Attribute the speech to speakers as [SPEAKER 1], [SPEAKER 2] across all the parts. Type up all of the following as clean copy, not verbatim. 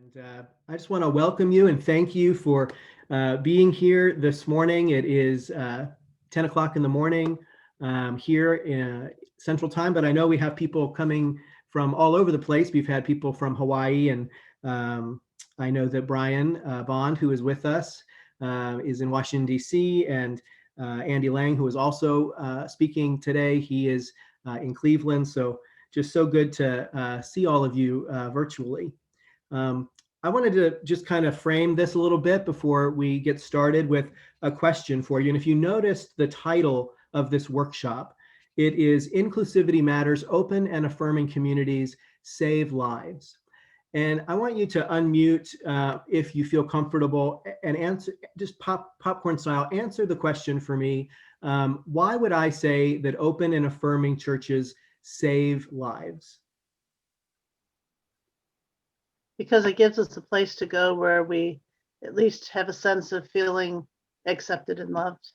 [SPEAKER 1] I just want to welcome you and thank you for being here this morning. It is 10 o'clock in the morning here in Central Time, but I know we have people coming from all over the place. We've had people from Hawaii, and I know that Brian Bond, who is with us, is in Washington, D.C., and Andy Lang, who is also speaking today. He is in Cleveland, so just so good to see all of you virtually. I wanted to just kind of frame this a little bit before we get started with a question for you. And if you noticed the title of this workshop, it is Inclusivity Matters, Open and Affirming Communities Save Lives. And I want you to unmute if you feel comfortable and answer, just popcorn style, answer the question for me. Why would I say that open and affirming churches save lives?
[SPEAKER 2] Because it gives us a place to go where we at least have a sense of feeling accepted and loved.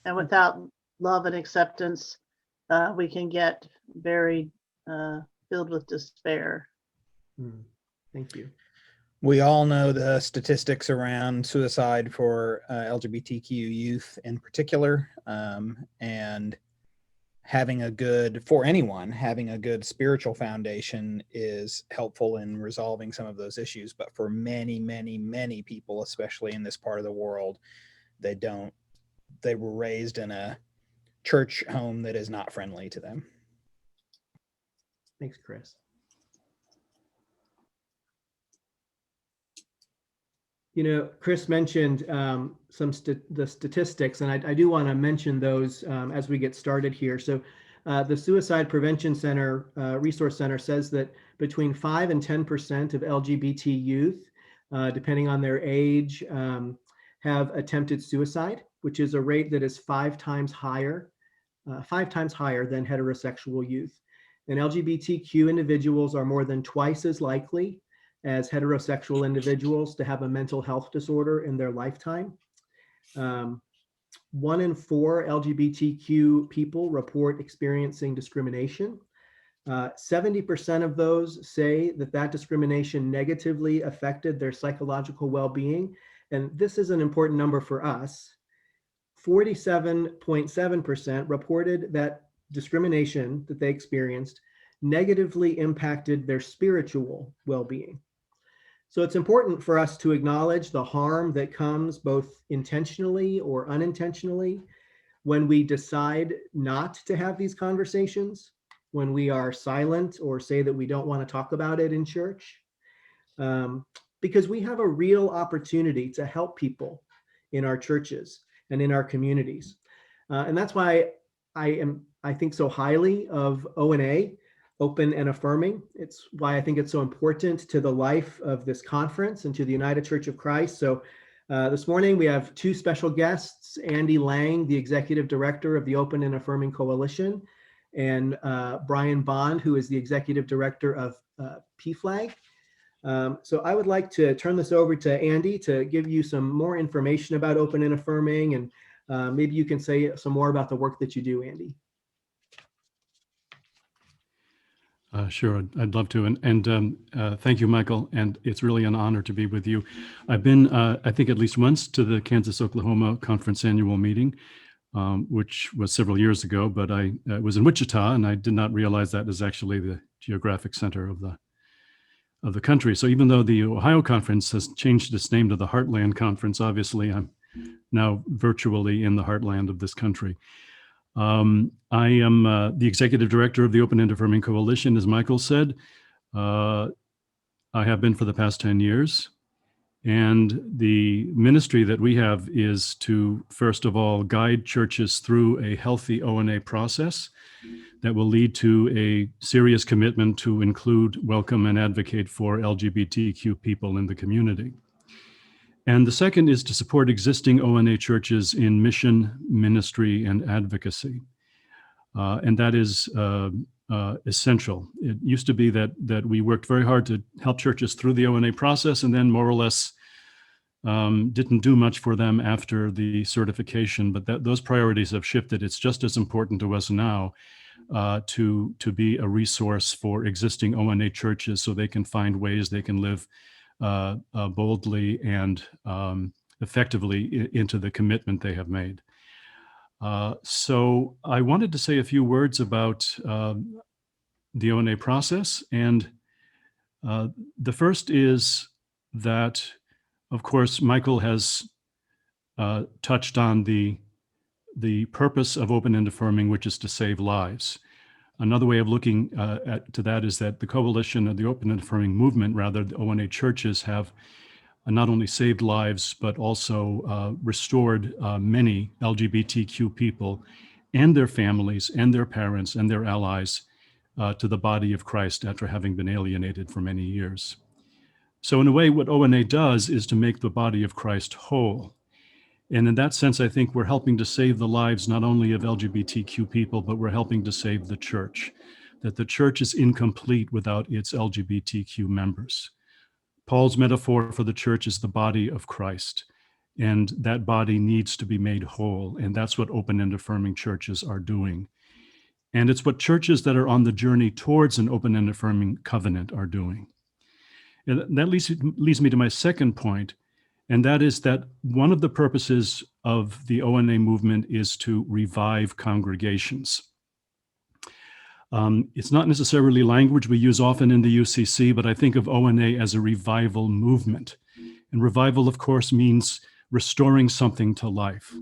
[SPEAKER 2] And without love and acceptance, we can get very filled with despair.
[SPEAKER 1] Thank you.
[SPEAKER 3] We all know the statistics around suicide for LGBTQ youth in particular, and having a good spiritual foundation is helpful in resolving some of those issues. But for many, many, many people, especially in this part of the world, they were raised in a church home that is not friendly to them.
[SPEAKER 1] Thanks, Chris. You know, Chris mentioned the statistics, and I do want to mention those as we get started here. So the Suicide Prevention Center Resource Center says that between 5 and 10% of LGBT youth, depending on their age, have attempted suicide, which is a rate that is 5 times higher than heterosexual youth. And LGBTQ individuals are more than twice as likely as heterosexual individuals to have a mental health disorder in their lifetime. 1 in 4 LGBTQ people report experiencing discrimination. 70% of those say that discrimination negatively affected their psychological well-being. And this is an important number for us. 47.7% reported that discrimination that they experienced negatively impacted their spiritual well-being. So it's important for us to acknowledge the harm that comes both intentionally or unintentionally when we decide not to have these conversations, when we are silent or say that we don't want to talk about it in church, because we have a real opportunity to help people in our churches and in our communities. And that's why I think so highly of ONA, Open and Affirming. It's why I think it's so important to the life of this conference and to the United Church of Christ. So this morning we have 2 special guests, Andy Lang, the Executive Director of the Open and Affirming Coalition, and Brian Bond, who is the Executive Director of PFLAG. So I would like to turn this over to Andy to give you some more information about Open and Affirming, and maybe you can say some more about the work that you do, Andy.
[SPEAKER 4] Sure, I'd love to. And thank you, Michael. And it's really an honor to be with you. I've been, I think, at least once to the Kansas-Oklahoma Conference annual meeting, which was several years ago, but I was in Wichita, and I did not realize that is actually the geographic center of the country. So even though the Ohio Conference has changed its name to the Heartland Conference, obviously I'm now virtually in the heartland of this country. I am the Executive Director of the Open and Affirming Coalition, as Michael said. I have been for the past 10 years. And the ministry that we have is to, first of all, guide churches through a healthy ONA process that will lead to a serious commitment to include, welcome, and advocate for LGBTQ people in the community. And the second is to support existing ONA churches in mission, ministry, and advocacy. And that is essential. It used to be that we worked very hard to help churches through the ONA process, and then more or less didn't do much for them after the certification, but those priorities have shifted. It's just as important to us now to be a resource for existing ONA churches so they can find ways they can live boldly and effectively into the commitment they have made. So I wanted to say a few words about the ONA process. And the first is that, of course, Michael has touched on the purpose of Open and Affirming, which is to save lives. Another way of looking to that is that the coalition of the Open and Affirming movement, rather, the ONA churches have not only saved lives, but also restored many LGBTQ people and their families and their parents and their allies to the body of Christ after having been alienated for many years. So in a way, what ONA does is to make the body of Christ whole. And in that sense, I think we're helping to save the lives not only of LGBTQ people, but we're helping to save the church, that the church is incomplete without its LGBTQ members. Paul's metaphor for the church is the body of Christ, and that body needs to be made whole. And that's what Open and Affirming churches are doing. And it's what churches that are on the journey towards an Open and Affirming covenant are doing. And that leads me to my second point, and that is that one of the purposes of the ONA movement is to revive congregations. It's not necessarily language we use often in the UCC, but I think of ONA as a revival movement. And revival, of course, means restoring something to life.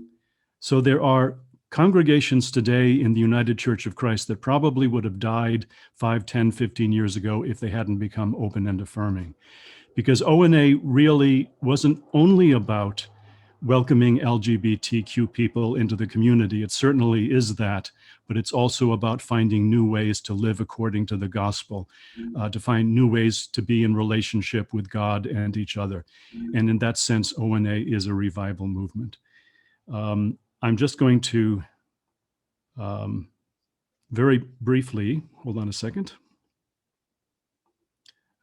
[SPEAKER 4] So there are congregations today in the United Church of Christ that probably would have died 5, 10, 15 years ago if they hadn't become Open and Affirming. Because ONA really wasn't only about welcoming LGBTQ people into the community. It certainly is that, but it's also about finding new ways to live according to the gospel, to find new ways to be in relationship with God and each other. And in that sense, ONA is a revival movement. I'm just going to very briefly, hold on a second.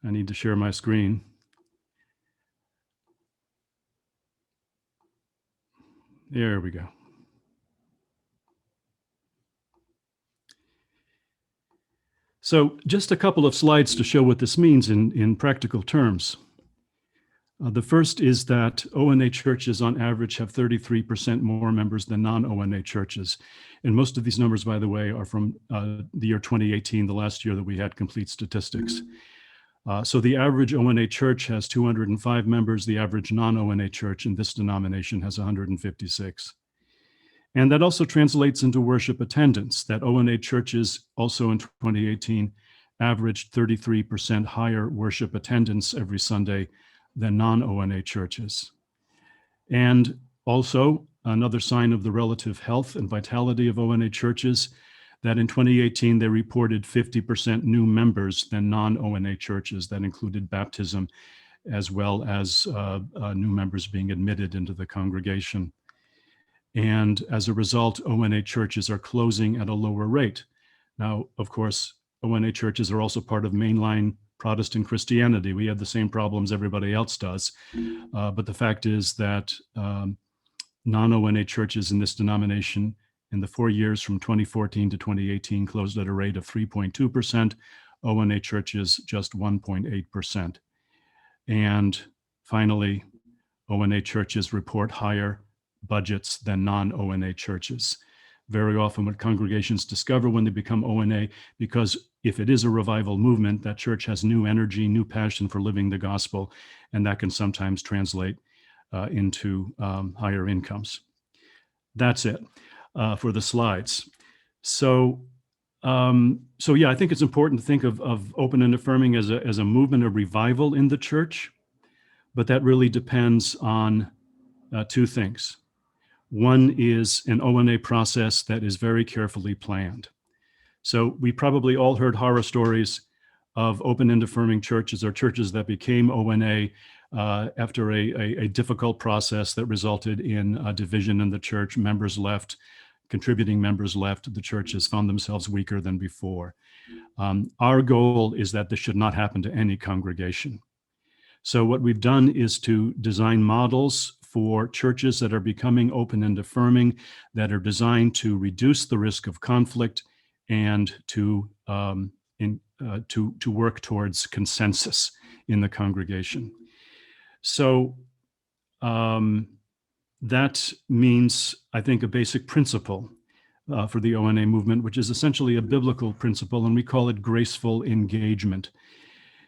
[SPEAKER 4] I need to share my screen. There we go. So just a couple of slides to show what this means in practical terms. The first is that ONA churches on average have 33% more members than non-ONA churches. And most of these numbers, by the way, are from the year 2018, the last year that we had complete statistics. So the average ONA church has 205 members. The average non-ONA church in this denomination has 156. And that also translates into worship attendance, that ONA churches also in 2018 averaged 33% higher worship attendance every Sunday than non-ONA churches. And also another sign of the relative health and vitality of ONA churches, that in 2018, they reported 50% new members than non-ONA churches. That included baptism, as well as new members being admitted into the congregation. And as a result, ONA churches are closing at a lower rate. Now, of course, ONA churches are also part of mainline Protestant Christianity. We have the same problems everybody else does. But the fact is that non-ONA churches in this denomination in the 4 years from 2014 to 2018 closed at a rate of 3.2%, ONA churches just 1.8%. And finally, ONA churches report higher budgets than non-ONA churches. Very often what congregations discover when they become ONA, because if it is a revival movement, that church has new energy, new passion for living the gospel, and that can sometimes translate into higher incomes. That's it for the slides. So yeah, I think it's important to think of Open and Affirming as a movement of revival in the church, but that really depends on two things. One is an ONA process that is very carefully planned. So we probably all heard horror stories of Open and Affirming churches or churches that became ONA after a difficult process that resulted in a division in the church. Members left, contributing members left. The churches found themselves weaker than before. Our goal is that this should not happen to any congregation. So what we've done is to design models for churches that are becoming Open and Affirming, that are designed to reduce the risk of conflict and to work towards consensus in the congregation. So that means, I think, a basic principle for the ONA movement, which is essentially a biblical principle, and we call it graceful engagement.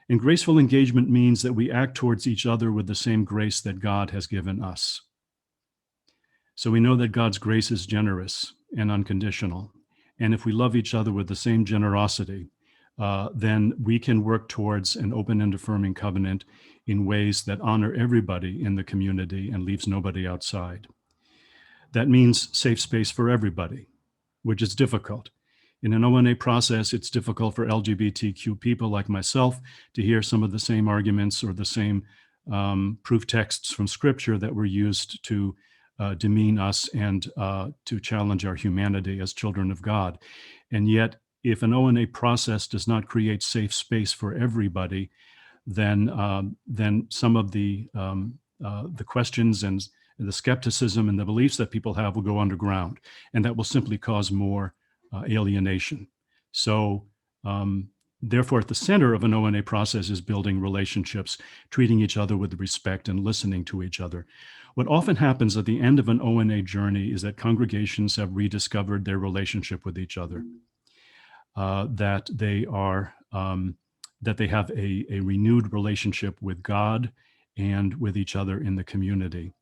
[SPEAKER 4] And graceful engagement means that we act towards each other with the same grace that God has given us. So we know that God's grace is generous and unconditional. And if we love each other with the same generosity, then we can work towards an open and affirming covenant in ways that honor everybody in the community and leaves nobody outside. That means safe space for everybody, which is difficult. In an ONA process, it's difficult for LGBTQ people like myself to hear some of the same arguments or the same proof texts from Scripture that were used to demean us and to challenge our humanity as children of God. And yet, if an ONA process does not create safe space for everybody, then some of the questions and the skepticism and the beliefs that people have will go underground, and that will simply cause more alienation. So therefore, at the center of an ONA process is building relationships, treating each other with respect and listening to each other. What often happens at the end of an ONA journey is that congregations have rediscovered their relationship with each other, that they have a renewed relationship with God and with each other in the community,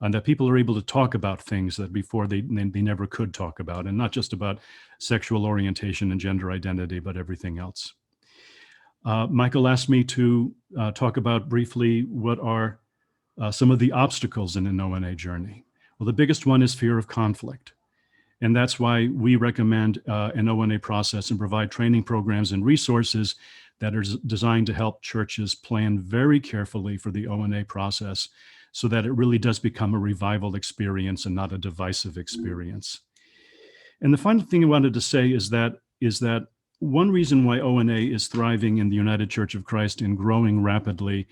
[SPEAKER 4] and that people are able to talk about things that before they never could talk about, and not just about sexual orientation and gender identity, but everything else. Michael asked me to talk about briefly what are some of the obstacles in an ONA journey. Well, the biggest one is fear of conflict. And that's why we recommend an ONA process and provide training programs and resources that are designed to help churches plan very carefully for the ONA process so that it really does become a revival experience and not a divisive experience. And the final thing I wanted to say is that one reason why ONA is thriving in the United Church of Christ and growing rapidly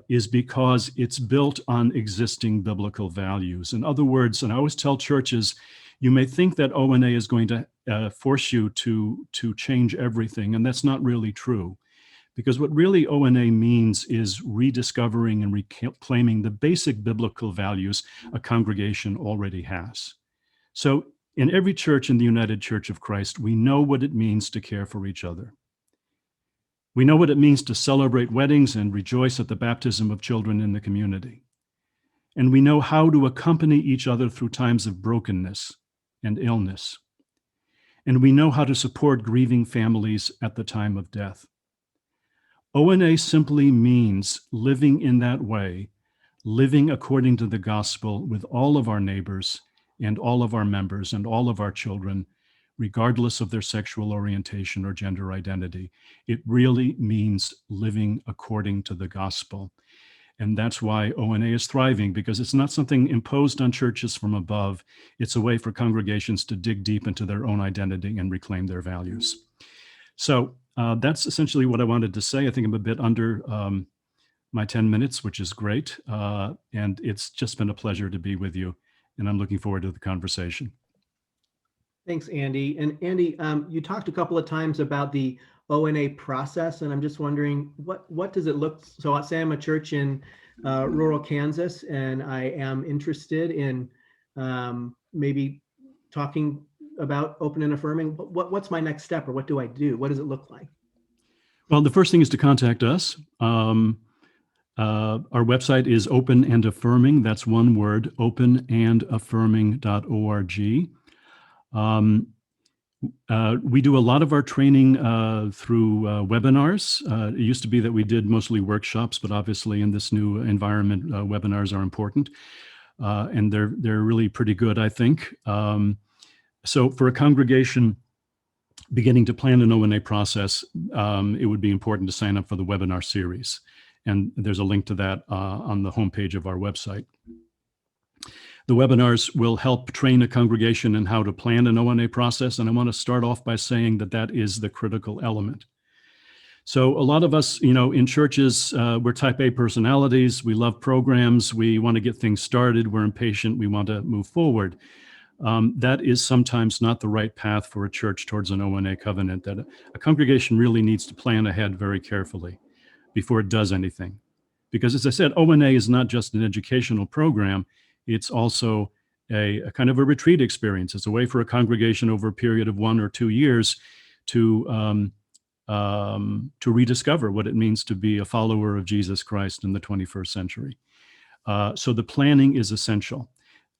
[SPEAKER 4] is because it's built on existing biblical values. In other words, and I always tell churches, you may think that ONA is going to force you to change everything, and that's not really true. Because what really ONA means is rediscovering and reclaiming the basic biblical values a congregation already has. So in every church in the United Church of Christ, we know what it means to care for each other. We know what it means to celebrate weddings and rejoice at the baptism of children in the community. And we know how to accompany each other through times of brokenness and illness. And we know how to support grieving families at the time of death. ONA simply means living in that way, living according to the gospel with all of our neighbors and all of our members and all of our children, regardless of their sexual orientation or gender identity. It really means living according to the gospel. And that's why ONA is thriving, because it's not something imposed on churches from above. It's a way for congregations to dig deep into their own identity and reclaim their values. So that's essentially what I wanted to say. I think I'm a bit under my 10 minutes, which is great. And it's just been a pleasure to be with you. And I'm looking forward to the conversation.
[SPEAKER 1] Thanks, Andy. And Andy, you talked a couple of times about the ONA process, and I'm just wondering, what does it look? So I'll say I'm a church in rural Kansas, and I am interested in maybe talking about open and affirming. What's my next step, or what do I do? What does it look like?
[SPEAKER 4] Well, the first thing is to contact us. Our website is Open and Affirming. That's one word, openandaffirming.org. We do a lot of our training through webinars. It used to be that we did mostly workshops, but obviously in this new environment, webinars are important. And they're really pretty good, I think. So for a congregation beginning to plan an ONA process, it would be important to sign up for the webinar series. And there's a link to that on the homepage of our website. The webinars will help train a congregation in how to plan an ONA process. And I want to start off by saying that that is the critical element. So a lot of us, in churches, we're type A personalities. We love programs. We want to get things started. We're impatient. We want to move forward. That is sometimes not the right path for a church towards an ONA covenant, that a congregation really needs to plan ahead very carefully before it does anything. Because as I said, ONA is not just an educational program, it's also a kind of a retreat experience. It's a way for a congregation over a period of 1 or 2 years to rediscover what it means to be a follower of Jesus Christ in the 21st century. So the planning is essential.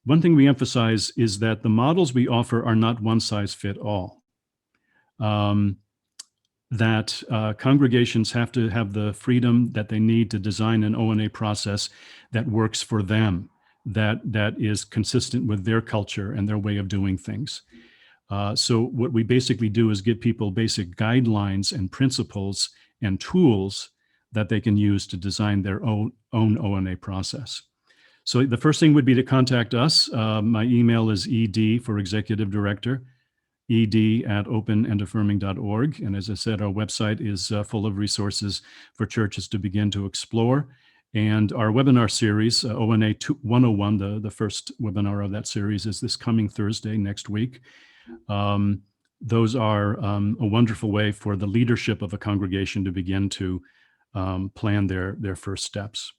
[SPEAKER 4] One thing we emphasize is that the models we offer are not one size fit all. That congregations have to have the freedom that they need to design an ONA process that works for them, that is consistent with their culture and their way of doing things. So what we basically do is give people basic guidelines and principles and tools that they can use to design their own ONA process. So the first thing would be to contact us. My email is ed for executive director, ed@openaffirming.org. And as I said, our website is full of resources for churches to begin to explore. And our webinar series, ONA 101, the first webinar of that series is this coming Thursday next week. Those are a wonderful way for the leadership of a congregation to begin to plan their first steps.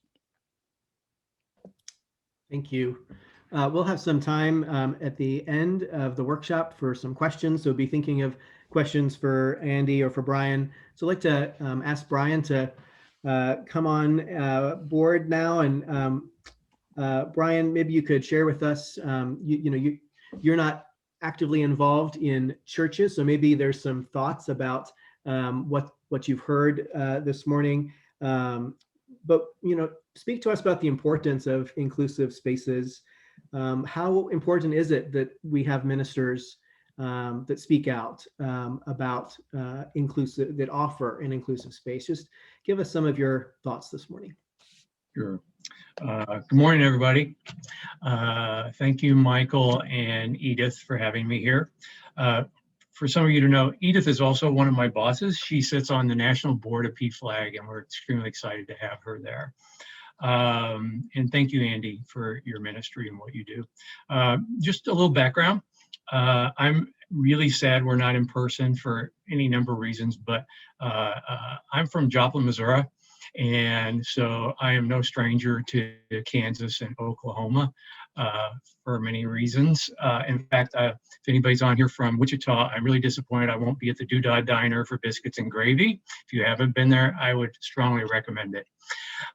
[SPEAKER 1] Thank you. We'll have some time at the end of the workshop for some questions. So be thinking of questions for Andy or for Brian. So I'd like to ask Brian to come on board now. And Brian, maybe you could share with us, you're not actively involved in churches, so maybe there's some thoughts about what you've heard this morning. But speak to us about the importance of inclusive spaces. How important is it that we have ministers that speak out about that offer an inclusive space? Just give us some of your thoughts this morning.
[SPEAKER 5] Sure. Good morning, everybody. Thank you, Michael and Edith, for having me here. For some of you to know, Edith is also one of my bosses. She sits on the national board of PFLAG, and we're extremely excited to have her there. And thank you, Andy, for your ministry and what you do. Just a little background. I'm really sad we're not in person for any number of reasons, but I'm from Joplin, Missouri. And so I am no stranger to Kansas and Oklahoma for many reasons. In fact, if anybody's on here from Wichita, I'm really disappointed I won't be at the Doodah Diner for biscuits and gravy. If you haven't been there, I would strongly recommend it.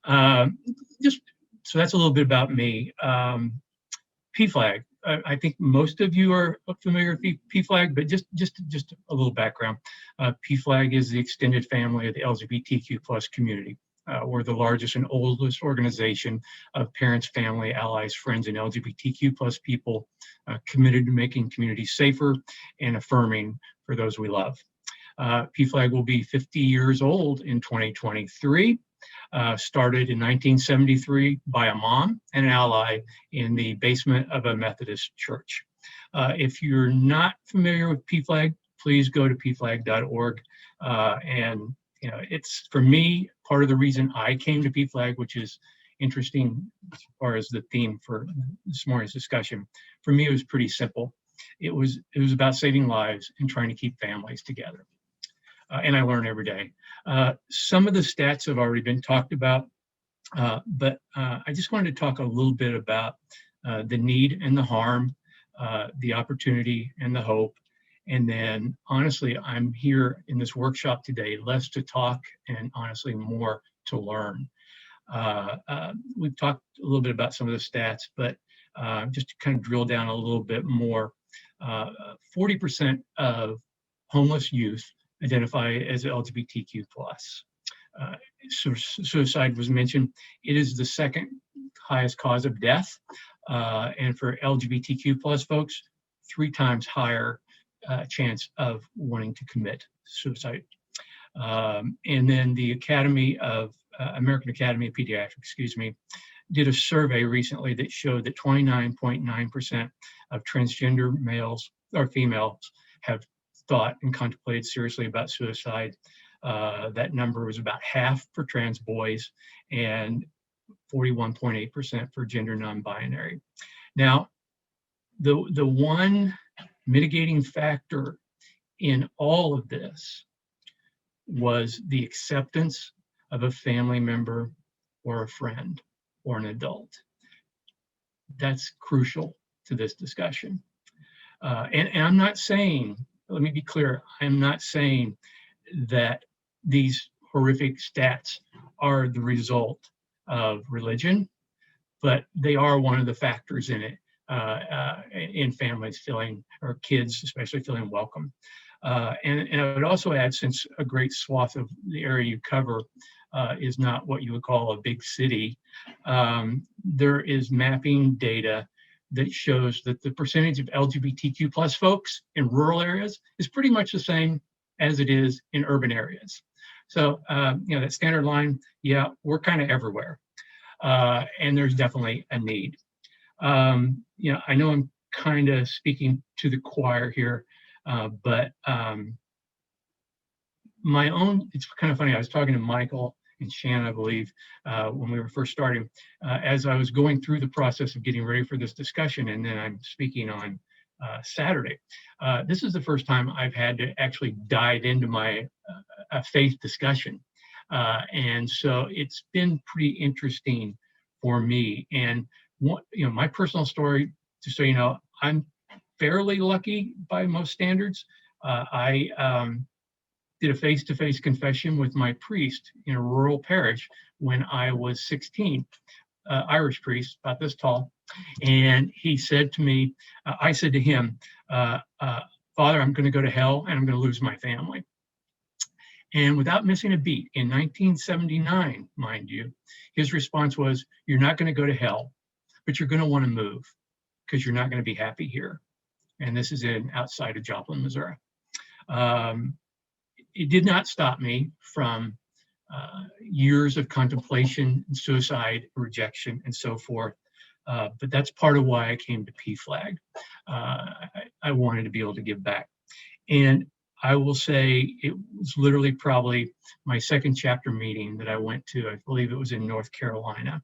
[SPEAKER 5] So that's a little bit about me. PFLAG. I think most of you are familiar with PFLAG, but just a little background. PFLAG is the extended family of the LGBTQ+ community. We're the largest and oldest organization of parents, family, allies, friends, and LGBTQ+ people committed to making communities safer and affirming for those we love. PFLAG will be 50 years old in 2023. Started in 1973 by a mom and an ally in the basement of a Methodist church. If you're not familiar with PFLAG, please go to pflag.org. And it's, for me, part of the reason I came to PFLAG, which is interesting as far as the theme for this morning's discussion. For me, it was pretty simple. It was about saving lives and trying to keep families together. And I learn every day. Some of the stats have already been talked about, but I just wanted to talk a little bit about the need and the harm, the opportunity and the hope. And then, honestly, I'm here in this workshop today, less to talk and honestly more to learn. We've talked a little bit about some of the stats, but just to kind of drill down a little bit more, 40% of homeless youth identify as LGBTQ+. Suicide was mentioned. It is the second highest cause of death. And for LGBTQ+ folks, 3 times higher chance of wanting to commit suicide. And then the American Academy of Pediatrics, did a survey recently that showed that 29.9% of transgender males or females have thought and contemplated seriously about suicide. That number was about half for trans boys and 41.8% for gender non-binary. Now, the one mitigating factor in all of this was the acceptance of a family member or a friend or an adult. That's crucial to this discussion. And I'm not saying, let me be clear, I'm not saying that these horrific stats are the result of religion, but they are one of the factors in it, in families feeling, or kids especially, feeling welcome. And I would also add, since a great swath of the area you cover is not what you would call a big city, there is mapping data that shows that the percentage of LGBTQ plus folks in rural areas is pretty much the same as it is in urban areas. So, that standard line, yeah, we're kind of everywhere. And there's definitely a need. I know I'm kind of speaking to the choir here, but my own, it's kind of funny, I was talking to Michael and Shannon, I believe, when we were first starting, as I was going through the process of getting ready for this discussion, and then I'm speaking on Saturday. This is the first time I've had to actually dive into my faith discussion. And so it's been pretty interesting for me. And my personal story, just so you know, I'm fairly lucky by most standards. I did a face-to-face confession with my priest in a rural parish when I was 16, Irish priest, about this tall. And he said to me, I said to him, Father, I'm going to go to hell and I'm going to lose my family. And without missing a beat, in 1979, mind you, his response was, you're not going to go to hell, but you're going to want to move because you're not going to be happy here. And this is outside of Joplin, Missouri. It did not stop me from years of contemplation, suicide, rejection, and so forth. But that's part of why I came to PFLAG. I wanted to be able to give back. And I will say it was literally probably my second chapter meeting that I went to. I believe it was in North Carolina.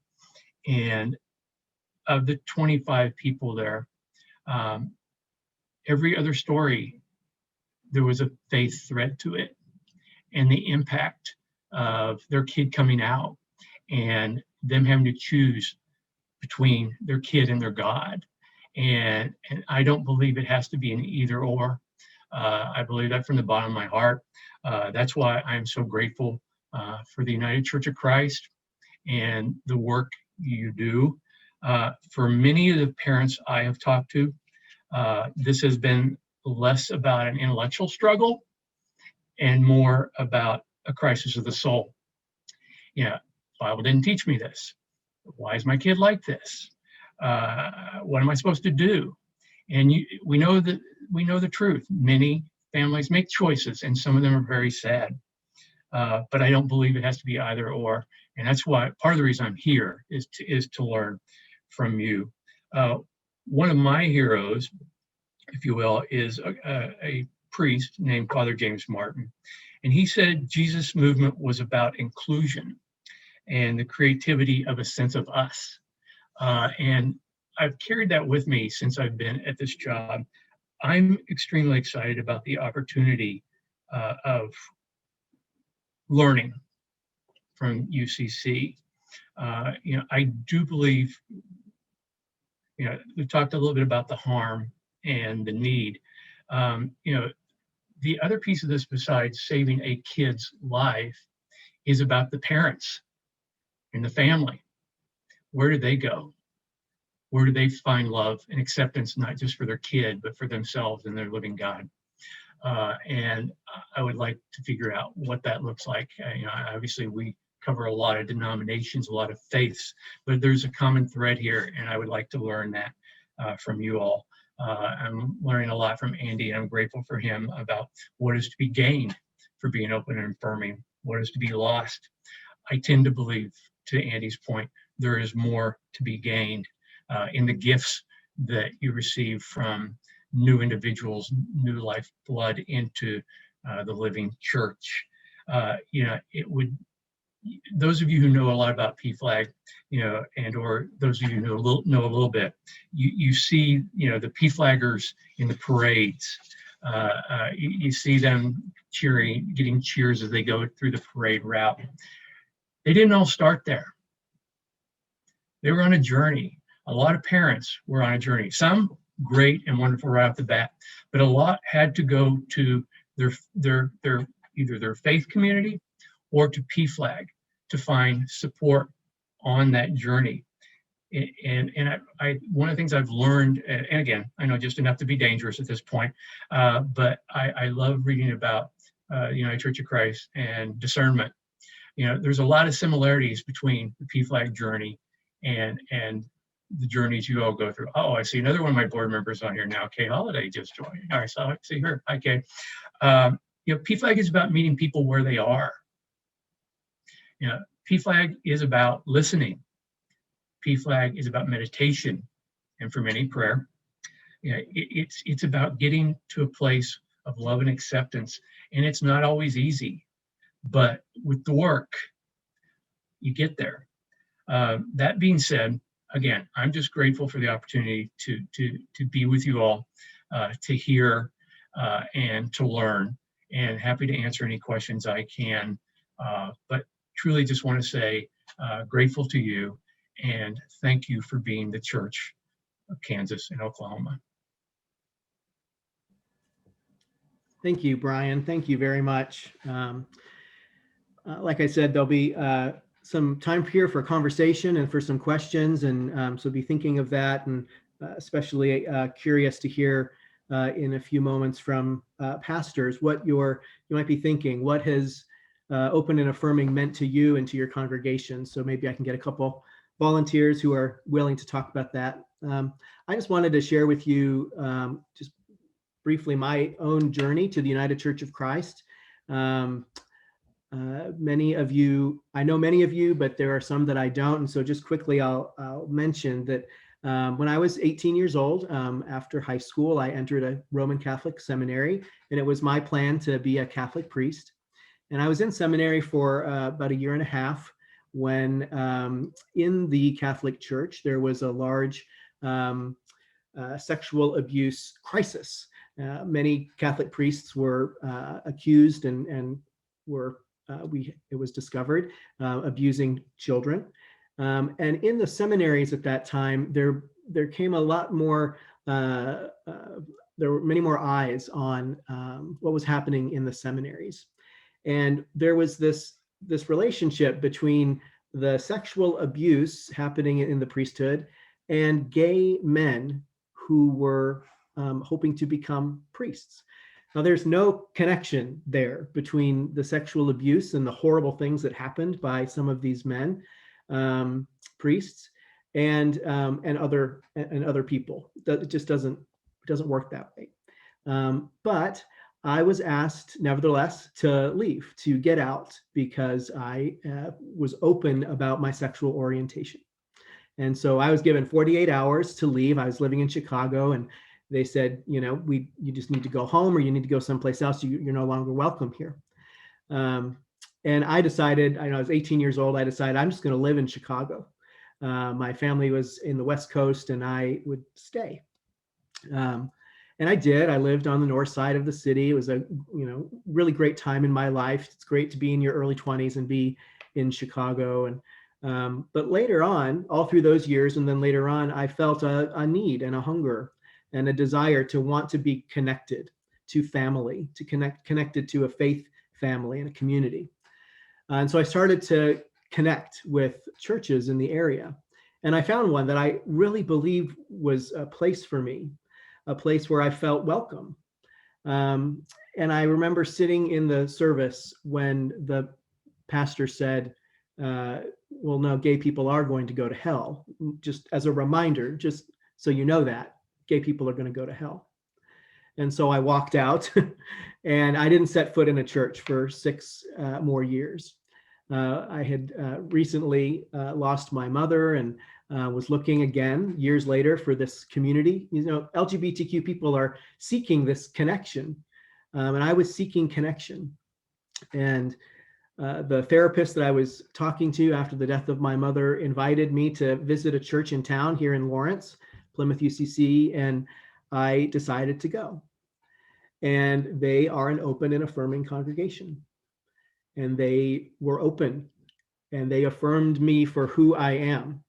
[SPEAKER 5] And of the 25 people there, every other story, there was a faith thread to it, and the impact of their kid coming out and them having to choose between their kid and their God. And I don't believe it has to be an either or. I believe that from the bottom of my heart. That's why I'm so grateful for the United Church of Christ and the work you do. For many of the parents I have talked to, this has been less about an intellectual struggle and more about a crisis of the soul. The Bible didn't teach me this. Why is my kid like this? What am I supposed to do? And we know the truth. Many families make choices, and some of them are very sad. But I don't believe it has to be either or. And that's why part of the reason I'm here is to learn from you. One of my heroes, if you will, is a priest named Father James Martin. And he said Jesus' movement was about inclusion and the creativity of a sense of us. And I've carried that with me since I've been at this job. I'm extremely excited about the opportunity of learning from UCC. I do believe, we talked a little bit about the harm and the need. The other piece of this, besides saving a kid's life, is about the parents and the family. Where do they go? Where do they find love and acceptance, not just for their kid, but for themselves and their living God? And I would like to figure out what that looks like. Obviously, we cover a lot of denominations, a lot of faiths, but there's a common thread here, and I would like to learn that from you all. I'm learning a lot from Andy, and I'm grateful for him about what is to be gained for being open and affirming, what is to be lost. I tend to believe, to Andy's point, there is more to be gained in the gifts that you receive from new individuals, new life blood into the living church. It would, those of you who know a lot about PFLAG, and or those of you who know a little bit, you see, the PFLAGers in the parades. You see them cheering, getting cheers as they go through the parade route. They didn't all start there. They were on a journey. A lot of parents were on a journey. Some great and wonderful right off the bat, but a lot had to go to their either their faith community or to PFLAG to find support on that journey. And I one of the things I've learned, and again, I know just enough to be dangerous at this point, but I love reading about United Church of Christ and discernment. There's a lot of similarities between the PFLAG journey and the journeys you all go through. Oh, I see another one of my board members on here now. Kay Holiday just joined. All right, so I see her. Hi, Kay. PFLAG is about meeting people where they are. PFLAG is about listening. PFLAG is about meditation, and for many, prayer. It's about getting to a place of love and acceptance, and it's not always easy, but with the work, you get there. That being said, again, I'm just grateful for the opportunity to be with you all, to hear and to learn, and happy to answer any questions I can. But truly just want to say grateful to you, and thank you for being the Church of Kansas and Oklahoma.
[SPEAKER 1] Thank you, Brian. Thank you very much. Like I said, there'll be some time here for conversation and for some questions, and so be thinking of that, and especially curious to hear in a few moments from pastors what you might be thinking. What has Open and Affirming meant to you and to your congregation? So maybe I can get a couple volunteers who are willing to talk about that. I just wanted to share with you just briefly my own journey to the United Church of Christ. Many of you, I know many of you, but there are some that I don't. And so just quickly, I'll mention that when I was 18 years old, after high school, I entered a Roman Catholic seminary, and it was my plan to be a Catholic priest. And I was in seminary for about a year and a half when in the Catholic Church, there was a large sexual abuse crisis. Many Catholic priests were accused and were, it was discovered, abusing children. And in the seminaries at that time, there came a lot more, there were many more eyes on what was happening in the seminaries. And there was this relationship between the sexual abuse happening in the priesthood and gay men who were hoping to become priests. Now, there's no connection there between the sexual abuse and the horrible things that happened by some of these men, priests, and other people. It just doesn't work that way. But I was asked, nevertheless, to leave, to get out, because I was open about my sexual orientation. And so I was given 48 hours to leave. I was living in Chicago, and they said, you just need to go home, or you need to go someplace else. You're no longer welcome here. And I decided, I was 18 years old. I decided I'm just going to live in Chicago. My family was in the West Coast, and I would stay. And I did. I lived on the north side of the city. It was a really great time in my life. It's great to be in your early 20s and be in Chicago. And but later on, all through those years, and then later on, I felt a need and a hunger and a desire to want to be connected to family, to connected to a faith family and a community. And so I started to connect with churches in the area. And I found one that I really believed was a place for me, a place where I felt welcome. And I remember sitting in the service when the pastor said, well, no, gay people are going to go to hell. Just as a reminder, just so you know that, gay people are going to go to hell. And so I walked out and I didn't set foot in a church for 6 more years. I had recently lost my mother and was looking again years later for this community. LGBTQ people are seeking this connection, and I was seeking connection. And the therapist that I was talking to after the death of my mother invited me to visit a church in town here in Lawrence, Plymouth UCC, and I decided to go. And they are an open and affirming congregation. And they were open, and they affirmed me for who I am.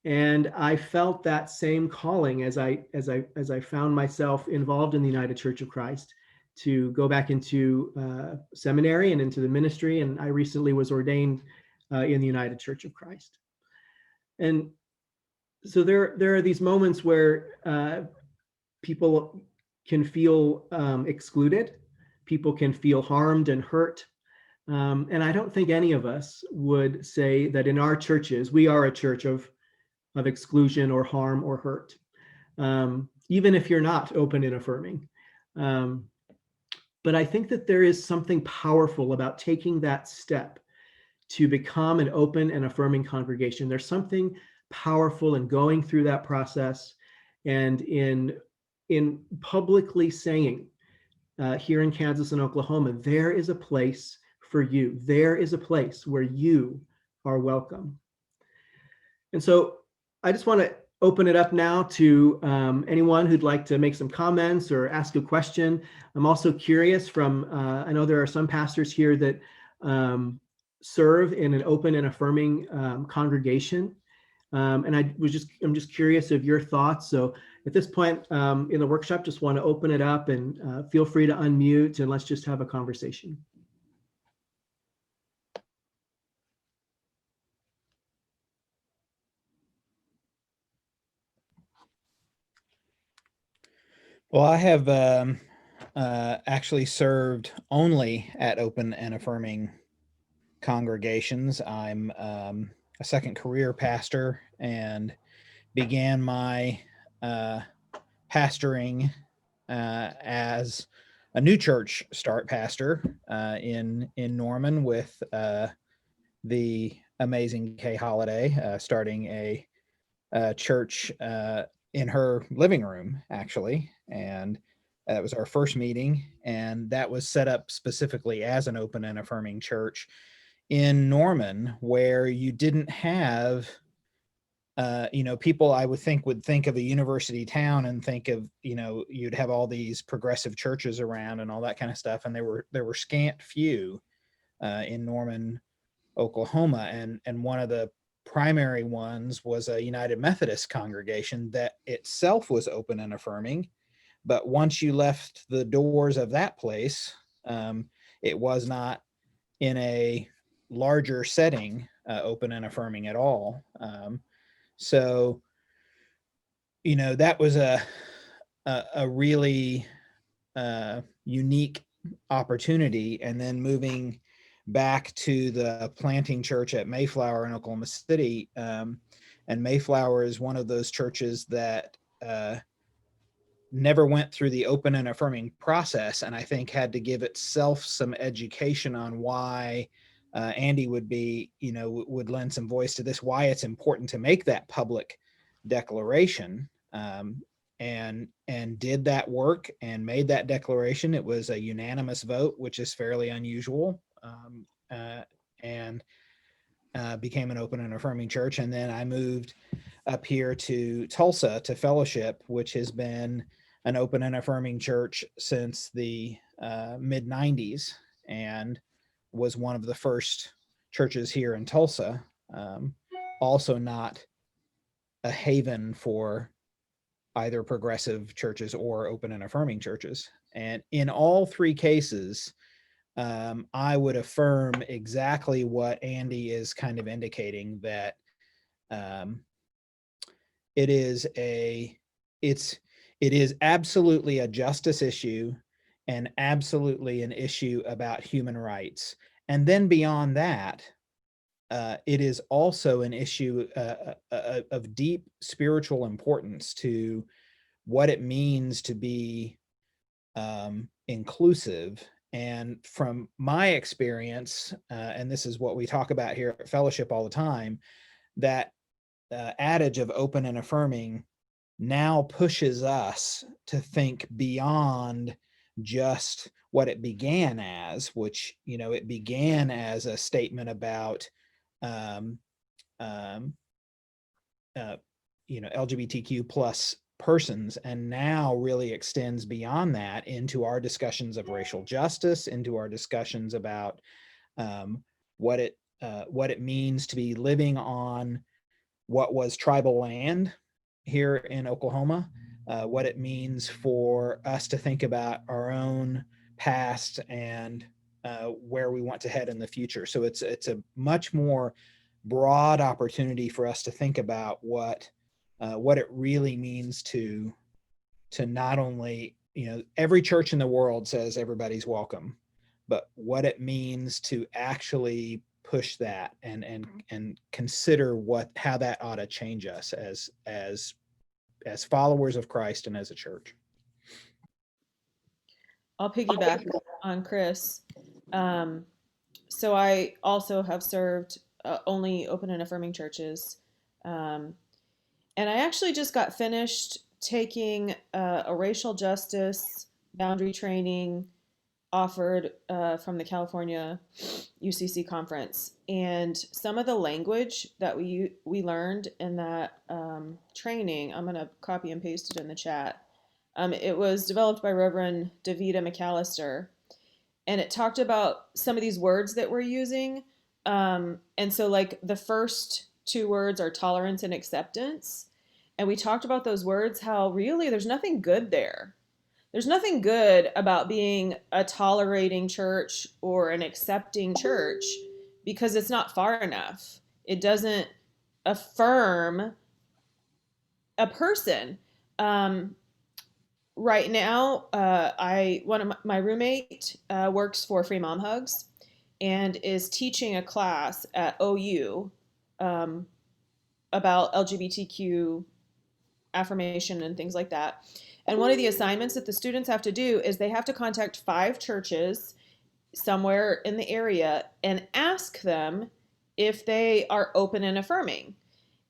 [SPEAKER 1] And I felt that same calling as I found myself involved in the United Church of Christ to go back into seminary and into the ministry. And I recently was ordained in the United Church of Christ. And so there are these moments where people can feel excluded, people can feel harmed and hurt. And I don't think any of us would say that in our churches, we are a church of exclusion or harm or hurt, even if you're not open and affirming. But I think that there is something powerful about taking that step to become an open and affirming congregation. There's something powerful in going through that process and in publicly saying, here in Kansas and Oklahoma, there is a place for you. There is a place where you are welcome. And so I just want to open it up now to anyone who'd like to make some comments or ask a question. I'm also curious from, I know there are some pastors here that serve in an open and affirming congregation. And I'm just curious of your thoughts. So at this point in the workshop, just want to open it up and feel free to unmute and let's just have a conversation.
[SPEAKER 3] Well, I have actually served only at open and affirming congregations. I'm a second career pastor and began my pastoring as a new church start pastor in Norman with the amazing Kay Holiday, starting a church in her living room, actually. And that was our first meeting. And that was set up specifically as an open and affirming church in Norman, where you didn't have, people I would think of a university town and think of, you'd have all these progressive churches around and all that kind of stuff. And there were scant few in Norman, Oklahoma. And one of the primary ones was a United Methodist congregation that itself was open and affirming. But once you left the doors of that place, it was not in a larger setting open and affirming at all. So, that was a really unique opportunity. And then moving back to the planting church at Mayflower in Oklahoma City. And Mayflower is one of those churches that never went through the open and affirming process. And I think had to give itself some education on why Andy would lend some voice to this, why it's important to make that public declaration, and did that work and made that declaration. It was a unanimous vote, which is fairly unusual. And became an open and affirming church. And then I moved up here to Tulsa to Fellowship, which has been an open and affirming church since the mid 90s and was one of the first churches here in Tulsa. Also not a haven for either progressive churches or open and affirming churches. And in all three cases, I would affirm exactly what Andy is kind of indicating, that it is absolutely a justice issue and absolutely an issue about human rights. And then beyond that, it is also an issue of deep spiritual importance to what it means to be inclusive. And from my experience, and this is what we talk about here at Fellowship all the time, that adage of open and affirming now pushes us to think beyond just what it began as, which, it began as a statement about, LGBTQ plus persons, and now really extends beyond that into our discussions of racial justice, into our discussions about what it means to be living on what was tribal land here in Oklahoma, what it means for us to think about our own past and where we want to head in the future. So it's a much more broad opportunity for us to think about what it really means to not only, every church in the world says everybody's welcome, but what it means to actually push that and consider how that ought to change us as followers of Christ and as a church.
[SPEAKER 6] I'll piggyback on Chris. So I also have served only open and affirming churches. And I actually just got finished taking a racial justice boundary training offered from the California UCC conference. And some of the language that we learned in that training, I'm going to copy and paste it in the chat. It was developed by Reverend Davida McAllister, and it talked about some of these words that we're using. And so like the first two words are tolerance and acceptance. And we talked about those words, how really there's nothing good there. There's nothing good about being a tolerating church or an accepting church because it's not far enough. It doesn't affirm a person. Right now, my roommate works for Free Mom Hugs and is teaching a class at OU about LGBTQ affirmation and things like that. And one of the assignments that the students have to do is they have to contact 5 churches somewhere in the area and ask them if they are open and affirming.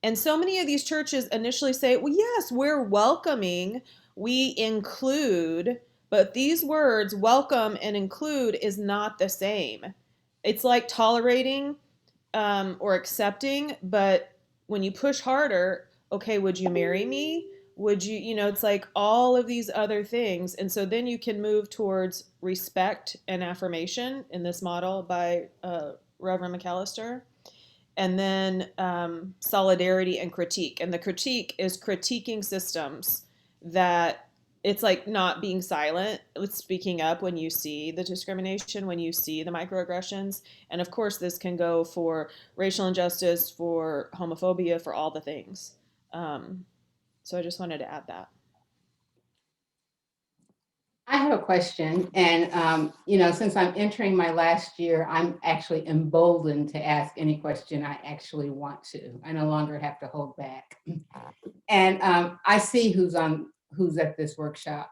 [SPEAKER 6] And so many of these churches initially say, well, yes, we're welcoming, we include, but these words, welcome and include, is not the same. It's like tolerating or accepting, but when you push harder, okay, would you marry me? Would you, it's like all of these other things. And so then you can move towards respect and affirmation in this model by Reverend McAllister. And then solidarity and critique. And the critique is critiquing systems that it's like not being silent, it's speaking up when you see the discrimination, when you see the microaggressions. And of course, this can go for racial injustice, for homophobia, for all the things. So I just wanted to add that.
[SPEAKER 7] I have a question, and since I'm entering my last year, I'm actually emboldened to ask any question I actually want to. I no longer have to hold back. And I see who's at this workshop,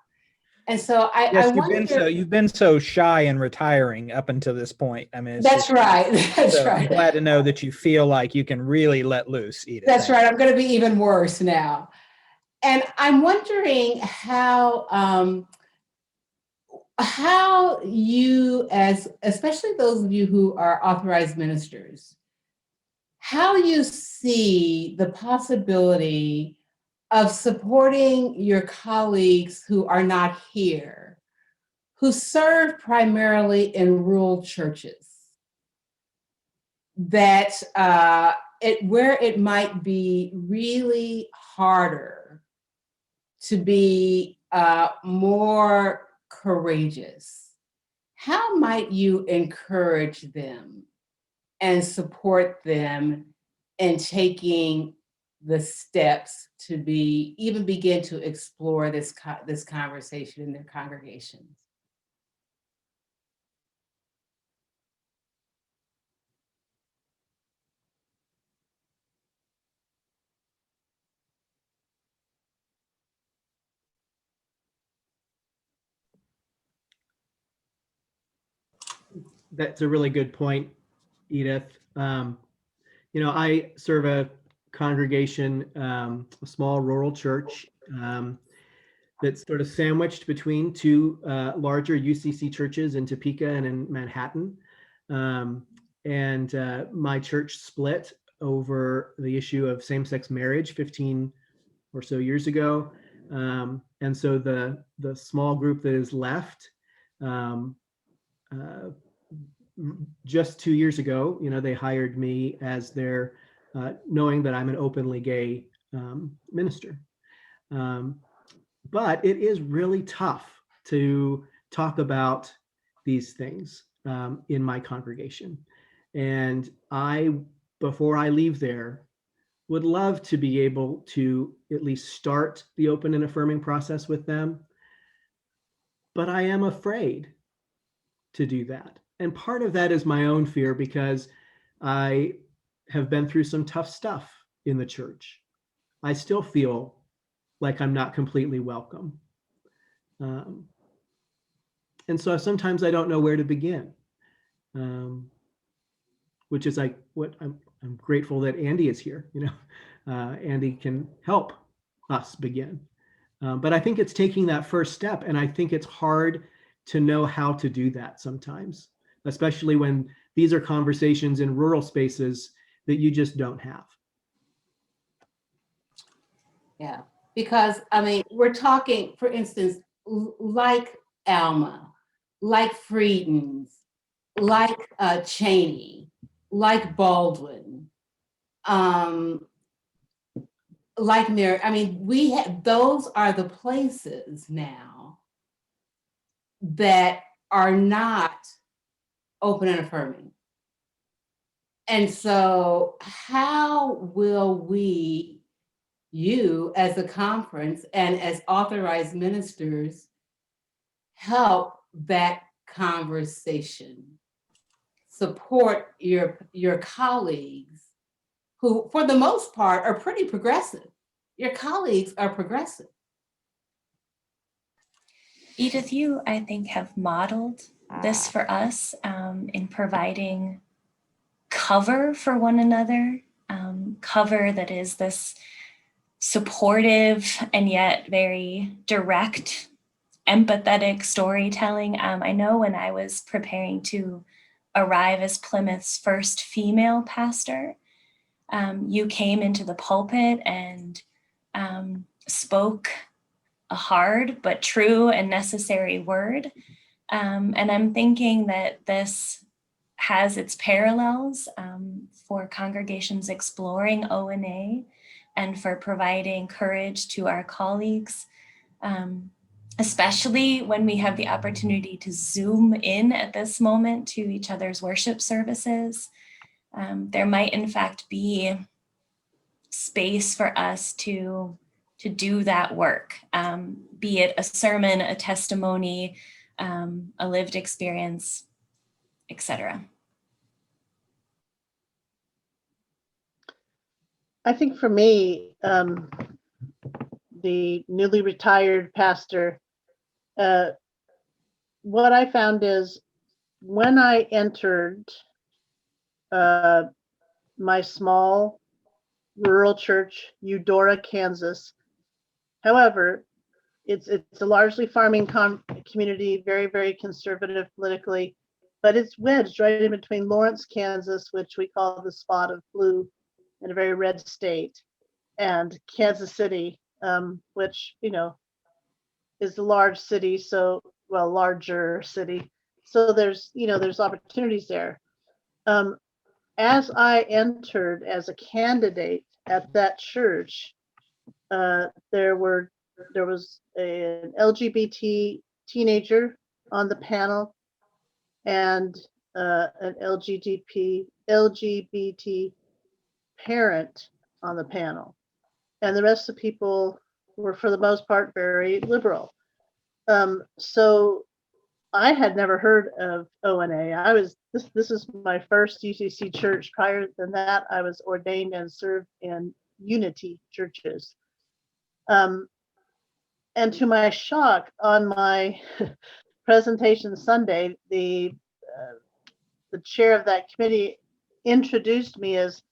[SPEAKER 7] and so I wonder.
[SPEAKER 3] You've been so shy and retiring up until this point. I mean,
[SPEAKER 7] That's right. That's
[SPEAKER 3] so
[SPEAKER 7] right.
[SPEAKER 3] I'm glad to know that you feel like you can really let loose, Edith.
[SPEAKER 7] That's right. I'm going to be even worse now, and I'm wondering how you, especially those of you who are authorized ministers, how you see the possibility of supporting your colleagues who are not here, who serve primarily in rural churches, that where it might be really harder to be more courageous. How might you encourage them and support them in taking the steps to even begin to explore this conversation in their congregations?
[SPEAKER 1] That's a really good point, Edith. I serve a congregation, a small rural church that's sort of sandwiched between 2 larger UCC churches in Topeka and in Manhattan. And my church split over the issue of same-sex marriage 15 or so years ago. And so the small group that is left, just 2 years ago, they hired me as their knowing that I'm an openly gay minister. But it is really tough to talk about these things in my congregation. And before I leave there, would love to be able to at least start the open and affirming process with them. But I am afraid to do that. And part of that is my own fear, because I have been through some tough stuff in the church. I still feel like I'm not completely welcome. And so sometimes I don't know where to begin, which is like what I'm grateful that Andy is here. Andy can help us begin. But I think it's taking that first step. And I think it's hard to know how to do that sometimes, especially when these are conversations in rural spaces that you just don't have.
[SPEAKER 7] Yeah, because I mean, we're talking, for instance, like Alma, like Frieden's, like Cheney, like Baldwin, like Mary. I mean, those are the places now that are not open and affirming. And so how will you as a conference and as authorized ministers help that conversation, support your colleagues who, for the most part, are pretty progressive? Your colleagues are progressive.
[SPEAKER 8] Edith, you, I think, have modeled this for us in providing cover for one another, cover that is this supportive and yet very direct, empathetic storytelling. I know when I was preparing to arrive as Plymouth's first female pastor, you came into the pulpit and spoke a hard but true and necessary word. And I'm thinking that this has its parallels for congregations exploring ONA and for providing courage to our colleagues, especially when we have the opportunity to zoom in at this moment to each other's worship services. There might in fact be space for us to do that work, be it a sermon, a testimony, a lived experience, etc.
[SPEAKER 2] I think for me, the newly retired pastor, what I found is when I entered my small rural church, Eudora, Kansas. However, it's a largely farming community, very, very conservative politically, but it's wedged right in between Lawrence, Kansas, which we call the spot of blue in a very red state, and Kansas City, which, is a large city, larger city. So there's opportunities there. As I entered as a candidate at that church, there was an LGBT teenager on the panel and an LGBT parent on the panel, and the rest of the people were, for the most part, very liberal. So I had never heard of ONA. This is my first UCC church. Prior than that, I was ordained and served in Unity churches. And to my shock, on my presentation Sunday, the chair of that committee introduced me as,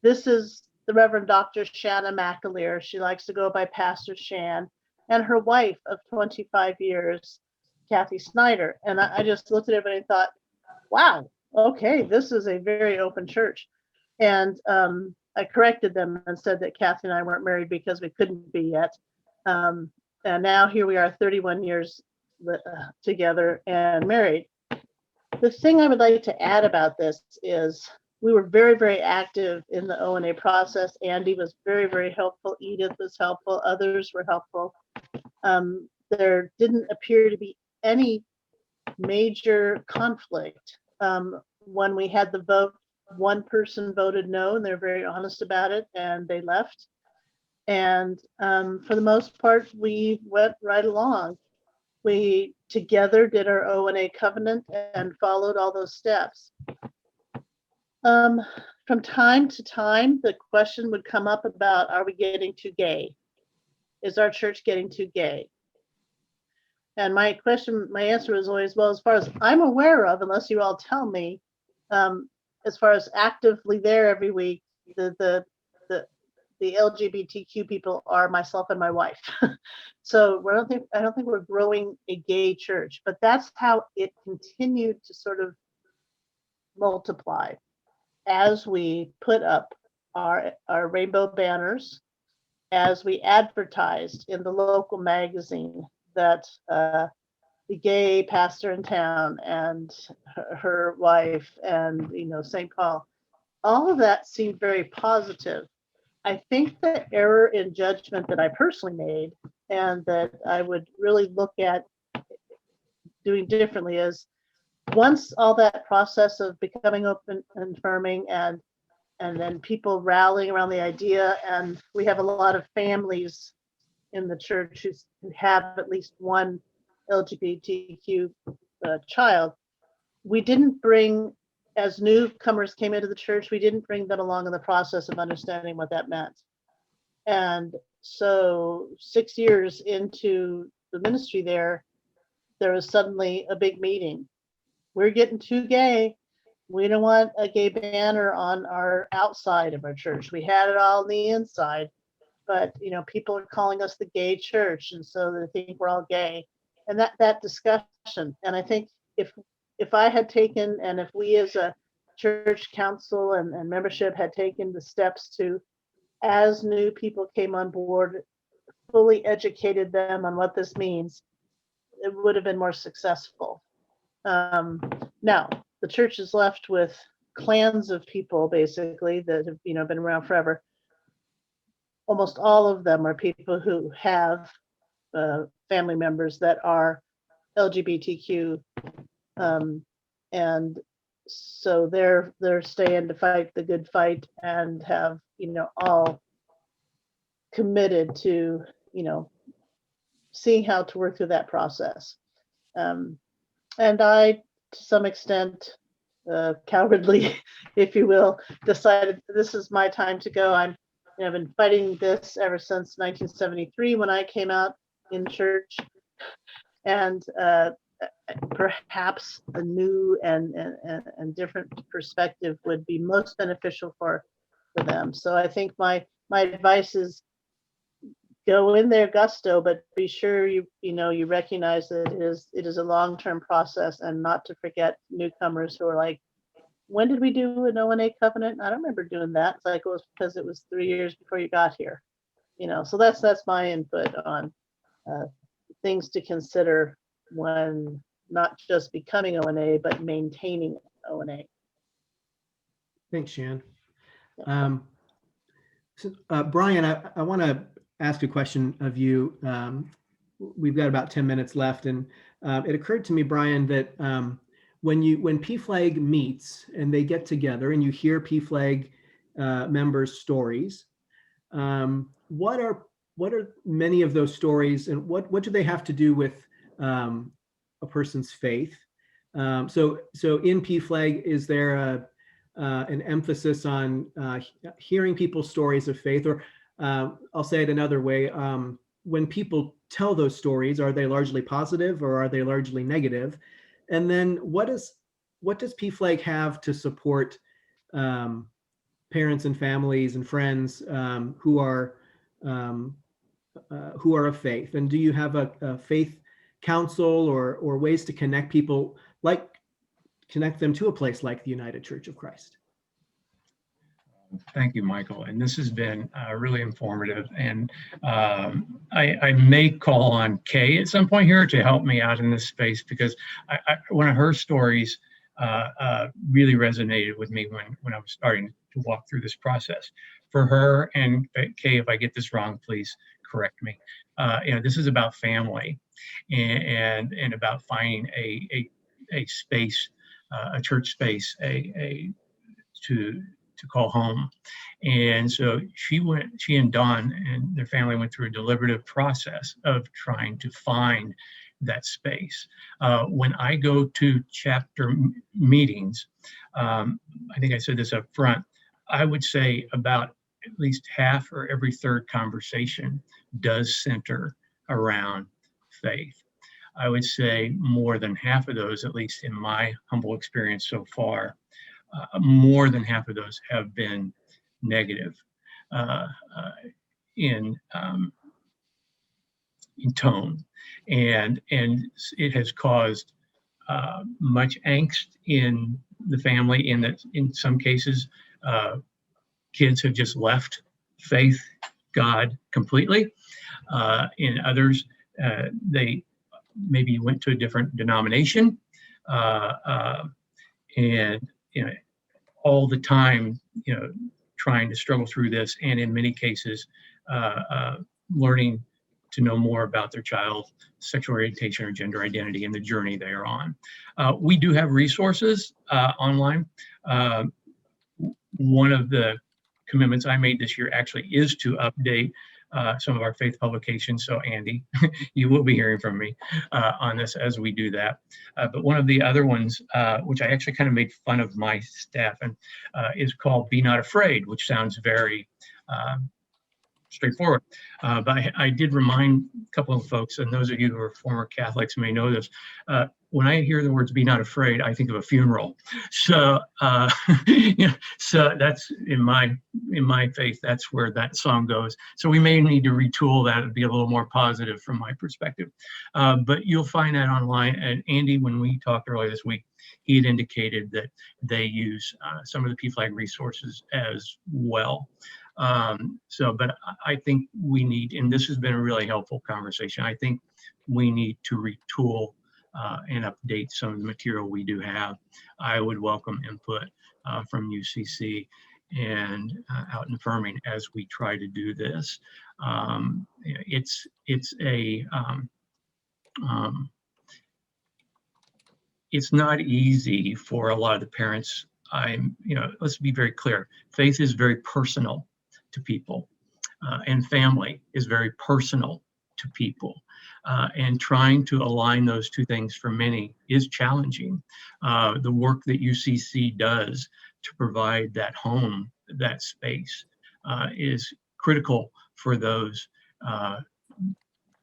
[SPEAKER 2] this is the Reverend Dr. Shanna McAleer. She likes to go by Pastor Shan, and her wife of 25 years, Kathy Snyder. And I just looked at everybody and thought, wow, okay, this is a very open church. And I corrected them and said that Kathy and I weren't married because we couldn't be yet. And now here we are 31 years together and married. The thing I would like to add about this is we were very, very active in the ONA process. Andy was very, very helpful. Edith was helpful. Others were helpful. There didn't appear to be any major conflict. When we had the vote, one person voted no, and they're very honest about it, and they left. And for the most part, we went right along. We together did our ONA covenant and followed all those steps. From time to time, the question would come up about, are we getting too gay? Is our church getting too gay? And my answer was always, well, as far as I'm aware of, unless you all tell me, as far as actively there every week, the LGBTQ people are myself and my wife. So I don't think we're growing a gay church, but that's how it continued to sort of multiply as we put up our rainbow banners, as we advertised in the local magazine that the gay pastor in town and her wife and, St. Paul, all of that seemed very positive. I think the error in judgment that I personally made and that I would really look at doing differently is, once all that process of becoming open and affirming and then people rallying around the idea, and we have a lot of families in the church who have at least one LGBTQ child, we didn't bring, as newcomers came into the church, we didn't bring them along in the process of understanding what that meant. And so 6 years into the ministry there was suddenly a big meeting. We're getting too gay. We don't want a gay banner on our outside of our church. We had it all on the inside, but people are calling us the gay church, and so they think we're all gay. And that discussion, and I think if I had taken, and if we as a church council and membership had taken the steps to, as new people came on board, fully educated them on what this means, it would have been more successful. Now, the church is left with clans of people, basically, that have been around forever. Almost all of them are people who have family members that are LGBTQ, and so they're staying to fight the good fight and have all committed to seeing how to work through that process. And I, to some extent, cowardly, if you will, decided this is my time to go. I've been fighting this ever since 1973 when I came out in church, and perhaps a new and different perspective would be most beneficial for them. So I think my advice is, go in there gusto, but be sure you recognize that it is a long-term process, and not to forget newcomers who are like, when did we do an ONA covenant? I don't remember doing that. It's like, it was because it was 3 years before you got here. So that's my input on things to consider when not just becoming ONA, but maintaining ONA.
[SPEAKER 1] Thanks, Shan. Brian, I want to ask a question of you. We've got about 10 minutes left, and it occurred to me, Brian, that when PFLAG meets and they get together and you hear PFLAG members' stories, what are many of those stories, and what do they have to do with a person's faith? So in PFLAG, is there an emphasis on hearing people's stories of faith? Or I'll say it another way, when people tell those stories, are they largely positive or are they largely negative? And then what does PFLAG have to support parents and families and friends who are of faith? And do you have a faith council or ways to connect people, connect them to a place like the United Church of Christ?
[SPEAKER 5] Thank you, Michael. And this has been really informative. And I may call on Kay at some point here to help me out in this space, because when I heard stories, really resonated with me when I was starting to walk through this process. For her, and Kay, if I get this wrong, please correct me. This is about family and about finding a space, a church space, to call home. And so she and Dawn and their family went through a deliberative process of trying to find that space. When I go to chapter meetings, I think I said this up front, I would say about at least half or every third conversation does center around faith. I would say more than half of those, at least in my humble experience so far, more than half of those have been negative in tone, and it has caused much angst in the family. In that, in some cases, kids have just left faith, God completely. In others, they maybe went to a different denomination, and all the time, trying to struggle through this, and in many cases, learning to know more about their child's sexual orientation or gender identity and the journey they are on. We do have resources online. One of the commitments I made this year actually is to update some of our faith publications. So Andy, you will be hearing from me on this as we do that. But one of the other ones, which I actually kind of made fun of my staff, and is called Be Not Afraid, which sounds very straightforward. But I did remind a couple of folks, and those of you who are former Catholics may know this, when I hear the words "be not afraid," I think of a funeral. So, so that's in my faith. That's where that song goes. So we may need to retool that and be a little more positive from my perspective. But you'll find that online. And Andy, when we talked earlier this week, he had indicated that they use some of the PFLAG resources as well. But I think we need, and this has been a really helpful conversation, I think we need to retool and update some of the material we do have. I would welcome input from UCC and Out and Affirming as we try to do this. It's not easy for a lot of the parents. Let's be very clear. Faith is very personal to people, and family is very personal to people. And trying to align those two things for many is challenging. The work that UCC does to provide that home, that space, is critical for those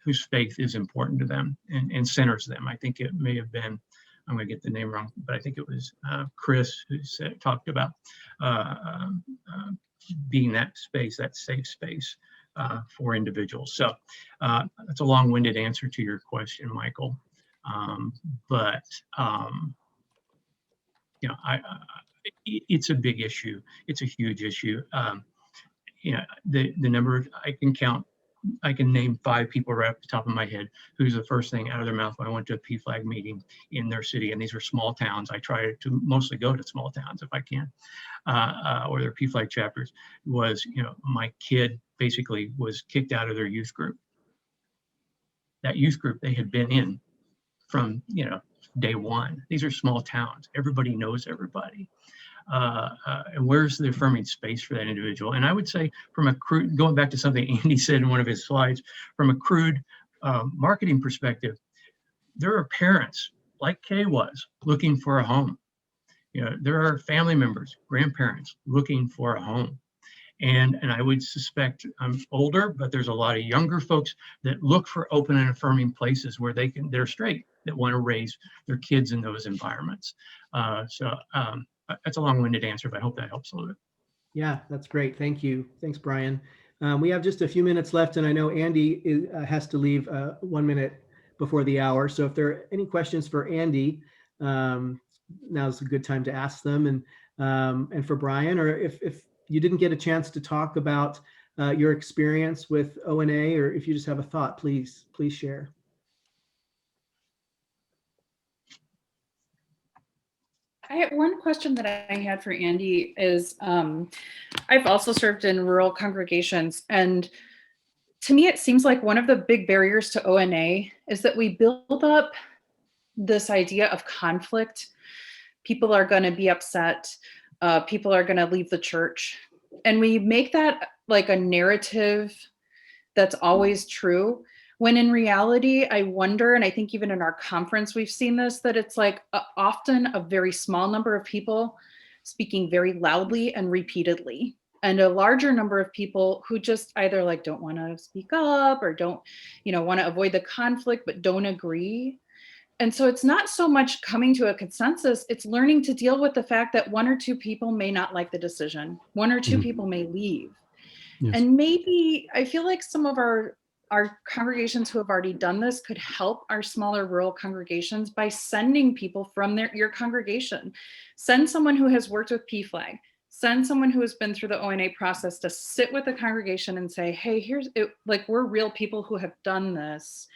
[SPEAKER 5] whose faith is important to them and centers them. I think it may have been, I'm going to get the name wrong, but I think it was Chris who talked about being that space, that safe space for individuals. So that's a long-winded answer to your question, Michael. It's a big issue. It's a huge issue. The number of, I can name 5 people right off the top of my head who's the first thing out of their mouth when I went to a PFLAG meeting in their city, and these are small towns. I try to mostly go to small towns if I can, or their PFLAG chapters, was, my kid basically was kicked out of their youth group. That youth group they had been in from, day one. These are small towns. Everybody knows everybody. And where's the affirming space for that individual? And I would say, from a crude, going back to something Andy said in one of his slides, from a crude marketing perspective, there are parents, like Kay was, looking for a home. There are family members, grandparents looking for a home. And I would suspect, I'm older, but there's a lot of younger folks that look for open and affirming places where they're straight, that want to raise their kids in those environments. That's a long-winded answer, but I hope that helps a little bit.
[SPEAKER 1] Yeah, that's great. Thank you. Thanks, Brian. We have just a few minutes left, and I know Andy has to leave 1 minute before the hour. So if there are any questions for Andy, now's a good time to ask them. And for Brian, or if you didn't get a chance to talk about your experience with ONA, or if you just have a thought, please share.
[SPEAKER 9] One question that I had for Andy is, I've also served in rural congregations, and to me, it seems like one of the big barriers to ONA is that we build up this idea of conflict. People are going to be upset. People are going to leave the church. And we make that like a narrative that's always true. When in reality, I wonder, and I think even in our conference, we've seen this, that it's like often a very small number of people speaking very loudly and repeatedly, and a larger number of people who just either like don't want to speak up or don't, want to avoid the conflict, but don't agree. And so it's not so much coming to a consensus, it's learning to deal with the fact that one or two people may not like the decision. One or two people may leave.
[SPEAKER 4] Yes.
[SPEAKER 9] And maybe I feel like some of our congregations who have already done this could help our smaller rural congregations by sending people from your congregation. Send someone who has worked with PFLAG. Send someone who has been through the ONA process to sit with the congregation and say, hey, here's it, like, we're real people who have done this,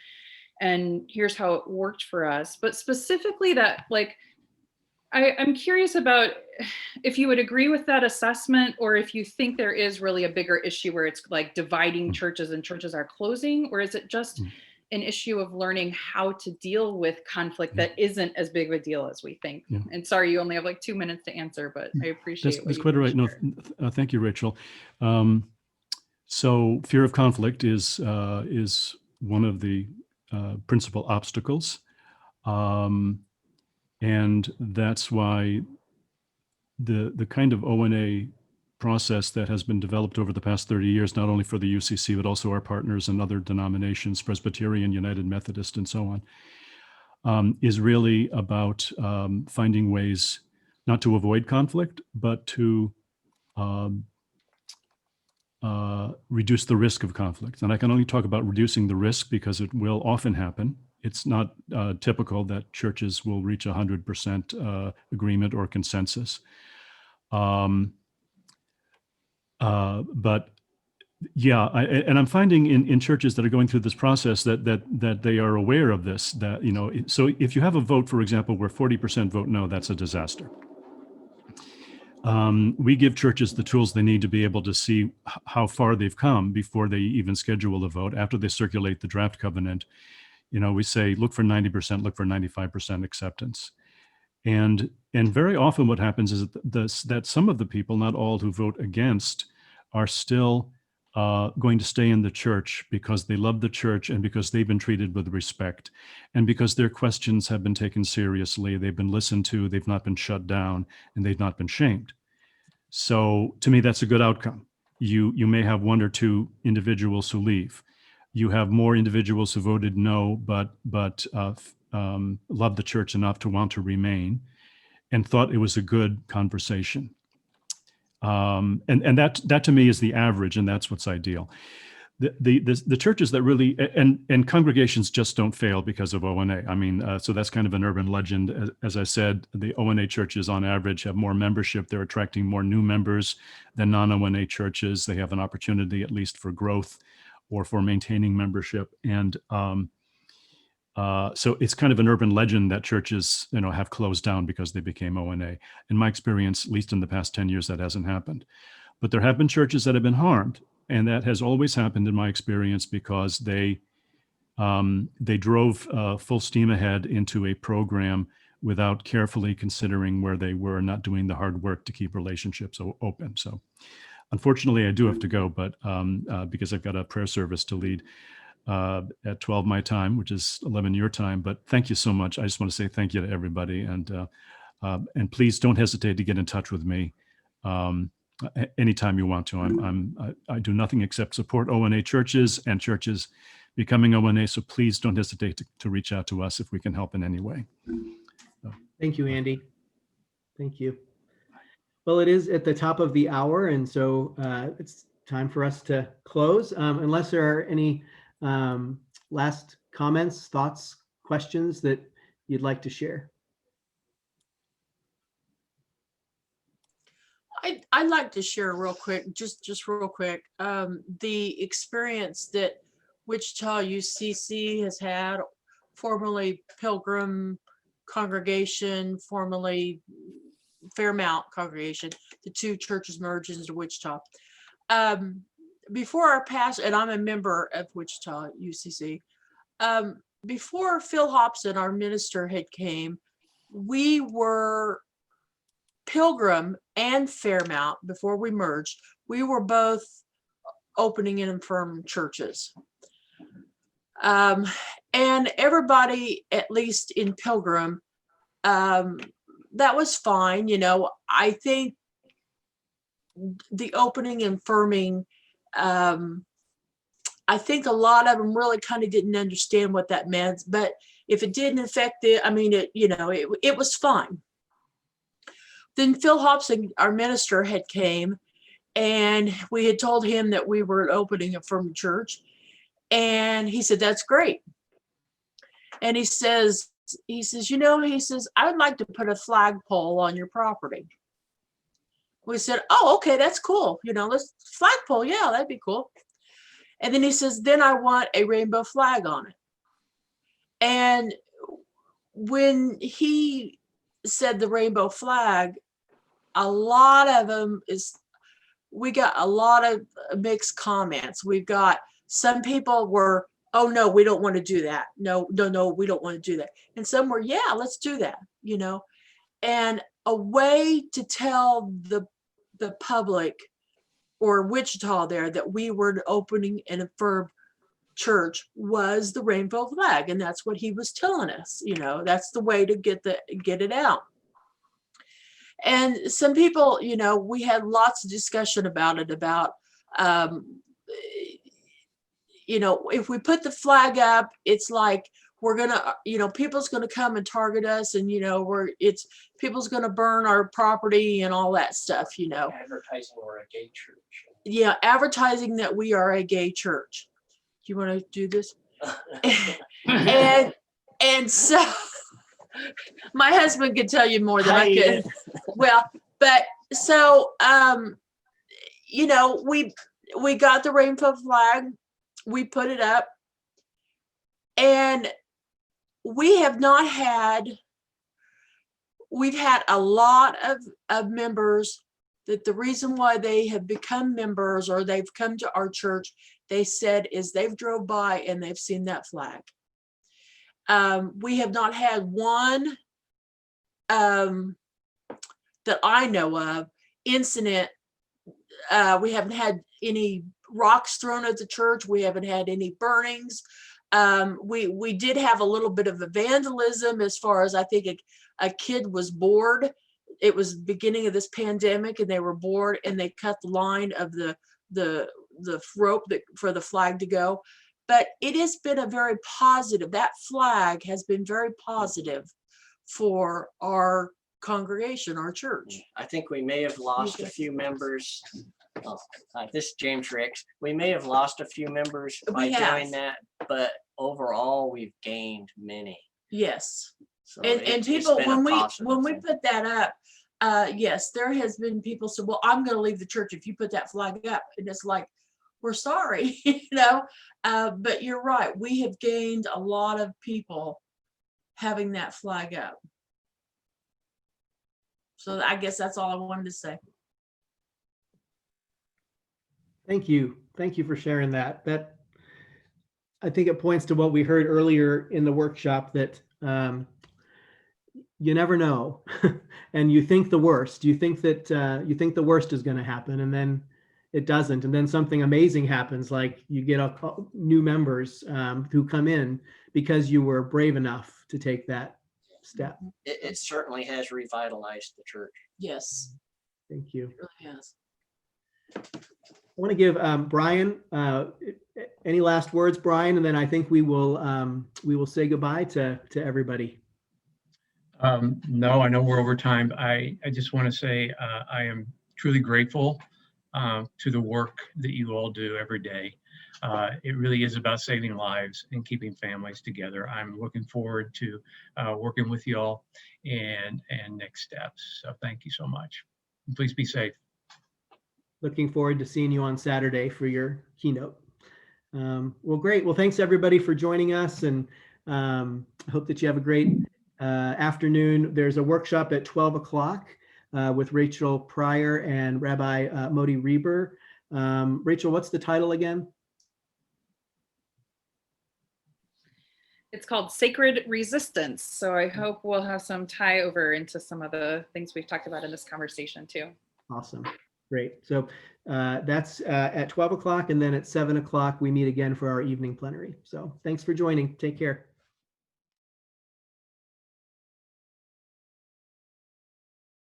[SPEAKER 9] and here's how it worked for us. But specifically that, like, I'm curious about if you would agree with that assessment, or if you think there is really a bigger issue where it's like dividing churches and churches are closing, or is it just an issue of learning how to deal with conflict that isn't as big of a deal as we think?
[SPEAKER 4] Yeah.
[SPEAKER 9] And sorry, you only have like 2 minutes to answer, but I appreciate
[SPEAKER 4] That's quite all right. No, thank you, Rachel. So fear of conflict is one of the principal obstacles. And that's why the kind of ONA process that has been developed over the past 30 years, not only for the UCC, but also our partners and other denominations, Presbyterian, United Methodist, and so on, is really about finding ways not to avoid conflict, but to reduce the risk of conflict. And I can only talk about reducing the risk because it will often happen. It's not typical that churches will reach 100% agreement or consensus. But yeah, and I'm finding in churches that are going through this process that they are aware of this, that, so if you have a vote, for example, where 40% vote no, that's a disaster. We give churches the tools they need to be able to see how far they've come before they even schedule a vote. After they circulate the draft covenant, we say, look for 90%, look for 95% acceptance. And very often what happens is that some of the people, not all who vote against, are still going to stay in the church because they love the church and because they've been treated with respect and because their questions have been taken seriously, they've been listened to, they've not been shut down, and they've not been shamed. So to me, that's a good outcome. You may have one or two individuals who leave. You have more individuals who voted no, but loved the church enough to want to remain and thought it was a good conversation. And that to me is the average, and that's what's ideal. The churches that really, and congregations just don't fail because of ONA. I mean, so that's kind of an urban legend. As I said, the ONA churches on average have more membership. They're attracting more new members than non-ONA churches. They have an opportunity at least for growth or for maintaining membership. And so it's kind of an urban legend that churches, have closed down because they became ONA. In my experience, at least in the past 10 years, that hasn't happened. But there have been churches that have been harmed. And that has always happened in my experience because they drove full steam ahead into a program without carefully considering where they were, not doing the hard work to keep relationships open. So unfortunately, I do have to go, but because I've got a prayer service to lead at 12 my time, which is 11 your time. But thank you so much. I just want to say thank you to everybody. And please don't hesitate to get in touch with me anytime you want to. I do nothing except support ONA churches and churches becoming ONA. So please don't hesitate to reach out to us if we can help in any way.
[SPEAKER 1] Thank you, Andy. Thank you. Well, it is at the top of the hour, and so it's time for us to close. Unless there are any last comments, thoughts, questions that you'd like to share.
[SPEAKER 10] I'd like to share real quick, just real quick, the experience that Wichita UCC has had, formerly Pilgrim congregation, formerly Fairmount congregation. The two churches merged into Wichita. Before our pastor, and I'm a member of Wichita UCC, before Phil Hobson, our minister, had came, we were Pilgrim and Fairmount. Before we merged, we were both opening and affirming churches. And everybody, at least in Pilgrim, that was fine. You know, I think the opening and affirming, I think a lot of them really kind of didn't understand what that meant, but if it didn't affect it, I mean, it was fine. Then Phil Hobson, our minister, had came, and we had told him that we were opening a affirming church, and he said, "That's great." And he says, you know, he says, "I would like to put a flagpole on your property." We said, "Oh, okay, that's cool. You know, let's flagpole. Yeah, that'd be cool." And then he says, "Then I want a rainbow flag on it." And when he said the rainbow flag, a lot of them we got a lot of mixed comments. We've got some people were, "Oh no, we don't want to do that. No, we don't want to do that." And some were, "Yeah, let's do that," you know. And a way to tell the public or Wichita there that we were opening an affirmed church was the rainbow flag. And that's what he was telling us, you know, that's the way to get it out. And some people, you know, we had lots of discussion about it, about, you know, if we put the flag up, it's like, we're gonna, you know, people's gonna come and target us, and, you know, people's gonna burn our property and all that stuff, you know.
[SPEAKER 11] Advertising we're a gay church.
[SPEAKER 10] Yeah, advertising that we are a gay church. Do you want to do this? and so my husband could tell you more than I could. Well, but so you know, we got the rainbow flag, we put it up, and we've had a lot of members that the reason why they have become members or they've come to our church, they said, is they've drove by and they've seen that flag. We have not had one that I know of incident. We haven't had any rocks thrown at the church. We haven't had any burnings. We did have a little bit of a vandalism, as far as I think a kid was bored. It was the beginning of this pandemic, and they were bored, and they cut the line of the rope for the flag to go. But it has been a very positive, that flag has been very positive for our congregation, our church.
[SPEAKER 11] I think we may have lost a few members. This is James Ricks. We may have lost a few members by doing that, but overall we've gained many.
[SPEAKER 10] Yes.
[SPEAKER 11] So
[SPEAKER 10] and people, when we put that up, yes, there has been people say, "Well, I'm going to leave the church if you put that flag up." And it's like, we're sorry, you know, but you're right. We have gained a lot of people having that flag up. So I guess that's all I wanted to say.
[SPEAKER 1] Thank you. Thank you for sharing that. I think it points to what we heard earlier in the workshop, that you never know. And you think the worst. You think that the worst is going to happen, and then it doesn't. And then something amazing happens, like you get new members who come in because you were brave enough to take that step.
[SPEAKER 11] It certainly has revitalized the church.
[SPEAKER 10] Yes.
[SPEAKER 1] Thank you.
[SPEAKER 10] It really has.
[SPEAKER 1] I want to give Brian any last words, Brian, and then I think we will say goodbye to everybody.
[SPEAKER 5] No, I know we're over time. I just want to say I am truly grateful to the work that you all do every day. It really is about saving lives and keeping families together. I'm looking forward to working with you all and next steps. So thank you so much. And please be safe.
[SPEAKER 1] Looking forward to seeing you on Saturday for your keynote. Well, great. Well, thanks everybody for joining us, and I hope that you have a great afternoon, there's a workshop at 12 o'clock with Rachel Pryor and Rabbi Modi Reber. Rachel, what's the title again?
[SPEAKER 9] It's called Sacred Resistance. So I hope we'll have some tie over into some of the things we've talked about in this conversation too.
[SPEAKER 1] Awesome. Great. So that's at 12 o'clock, and then at 7 o'clock, we meet again for our evening plenary. So thanks for joining. Take care.